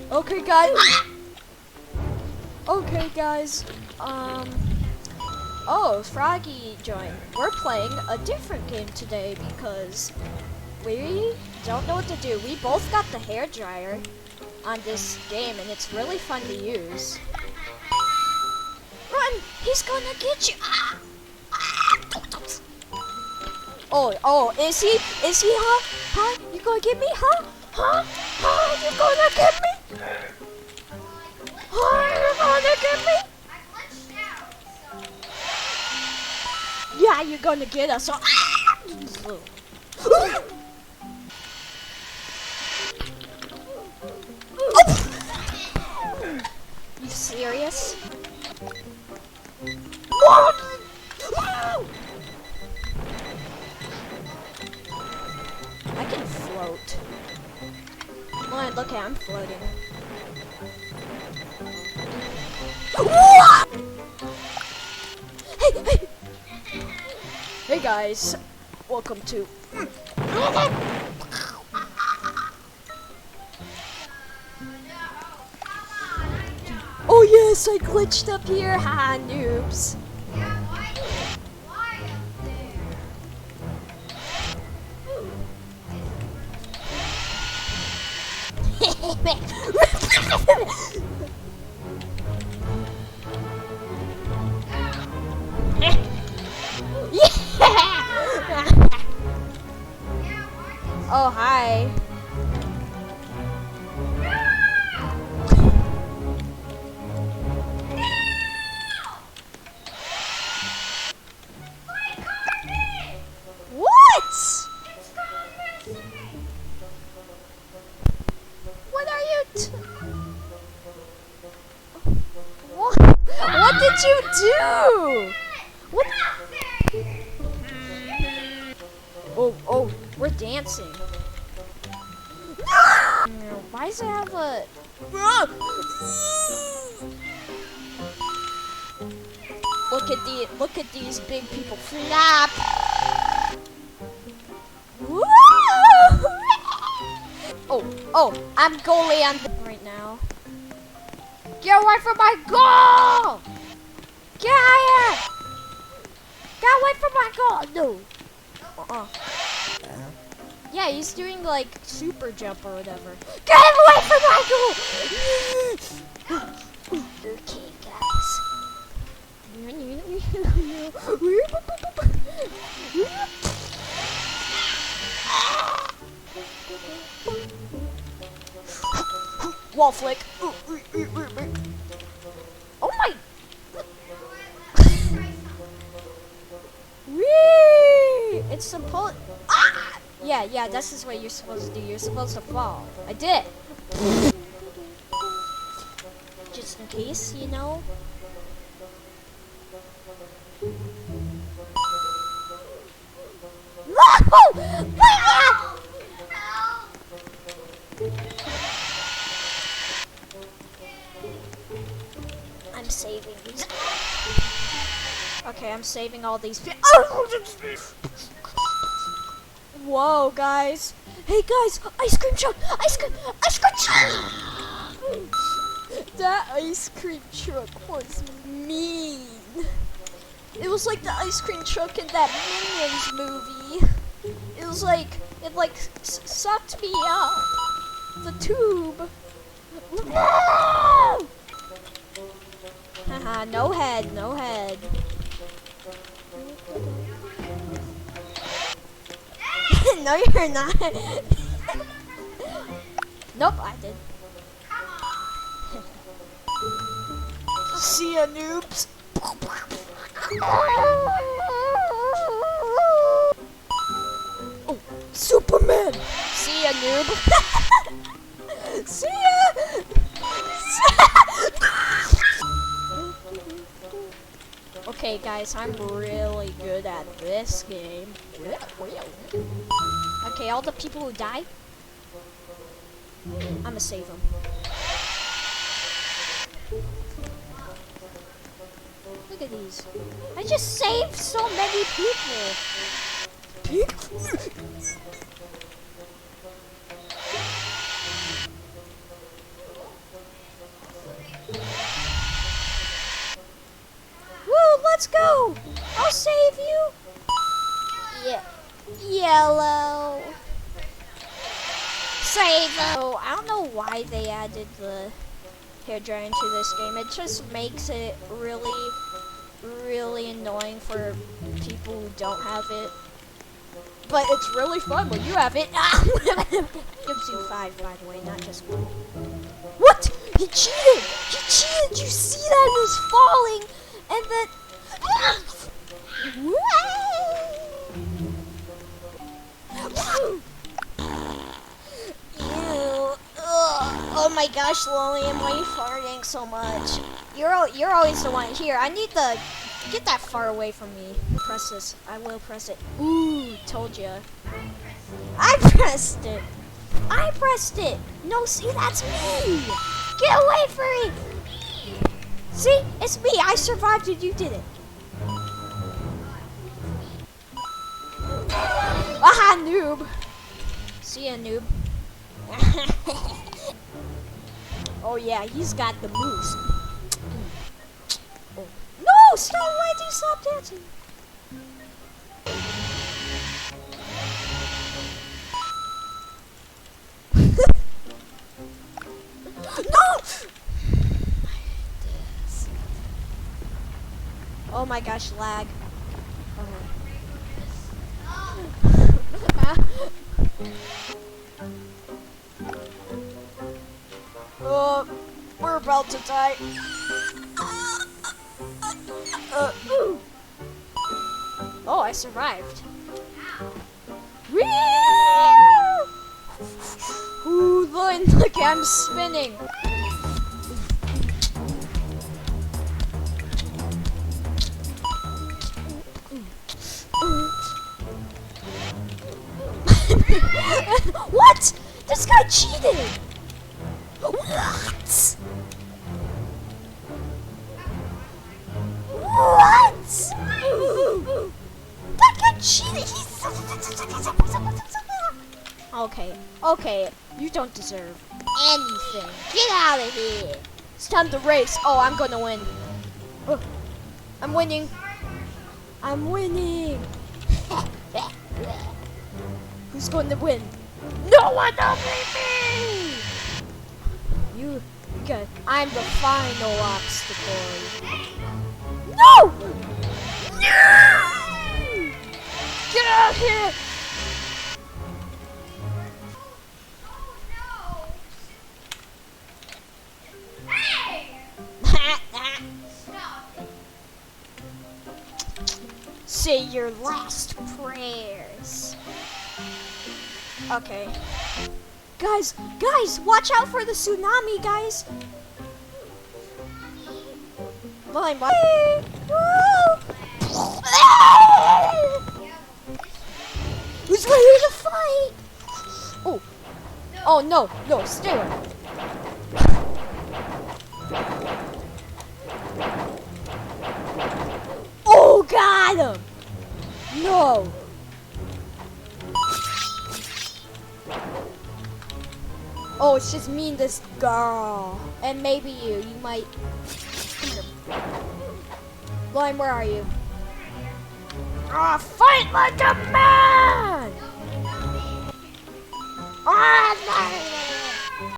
Okay, guys. Okay, guys. Oh, Froggy joined. We're playing a different game today because we don't know what to do. We both got the hairdryer on this game, and it's really fun to use. Run! He's gonna get you! Oh, is he? Is he, huh? Huh? You gonna get me, huh? Huh? Huh? You gonna get me? Huh? You gonna get me? Yeah, you're gonna get us. You serious? I can float. Look, I'm floating. Hey! Hey guys, welcome to. Oh yes, I glitched up here. Haha, noobs. Oh, hi. What? What are you What did you do? What? Oh, we're dancing. Why does it have a... Look at these big people flap. Oh, I'm goalie on right now. Get away from my goal! Get out here! Get away from my goal! No. Yeah, he's doing like super jump or whatever. Get away from my goal! Okay, guys. Wall flick. Oh my! Whee! It's supposed. Ah! Yeah, this is what you're supposed to do. You're supposed to fall. I did it. Just in case, you know. No! I'm saving these. Okay, I'm saving all these. Whoa, guys! Hey, guys! Ice cream truck! Ice cream truck! That ice cream truck was mean. It was like the ice cream truck in that Minions movie. It was like it sucked me up the tube. Haha, no head. No, you're not. Nope, I did. See ya, noobs. Oh, Superman. See ya, noob. See ya. Okay, guys, I'm really good at this game. Okay, all the people who die, I'ma save them. Look at these. I just saved so many people. No! I'll save you! Yeah. Yellow. Save them! Oh, I don't know why they added the hairdryer into this game. It just makes it really, really annoying for people who don't have it. But it's really fun when you have it. Gives you 5, by the way, not just 1. What? He cheated! He cheated! You see that? He was falling, and then... Ew. Oh my gosh, Lillian, why are you farting so much? You're always the one. Here, I need the... Get that far away from me. Press this. I will press it. Ooh, told ya. I pressed it. I pressed it. No, see, that's me. Get away from me. See, it's me. I survived and you didn't. Aha, noob. See ya, noob. Oh yeah, he's got the moves. Oh. No, stop! Why did you stop dancing? No! Oh my gosh, lag. Oh, we're about to die. Oh, I survived. Ooh, look, I'm spinning. What? This guy cheated. What? What? That guy cheated. Okay, you don't deserve anything. Get out of here. It's time to race. Oh, I'm gonna win. I'm winning. I'm winning. Who's going to win? No one will beat me! You good. I'm the final obstacle. No! No! Get out of here! Say your last prayers. Okay. Guys, watch out for the tsunami, guys. Blind. Who's ready to fight? Oh. Oh no, stay away. Oh, got him. No. Oh, it's just me and this girl. And maybe you. You might... Come here. Blind, where are you? Ah, fight like a man! Ah,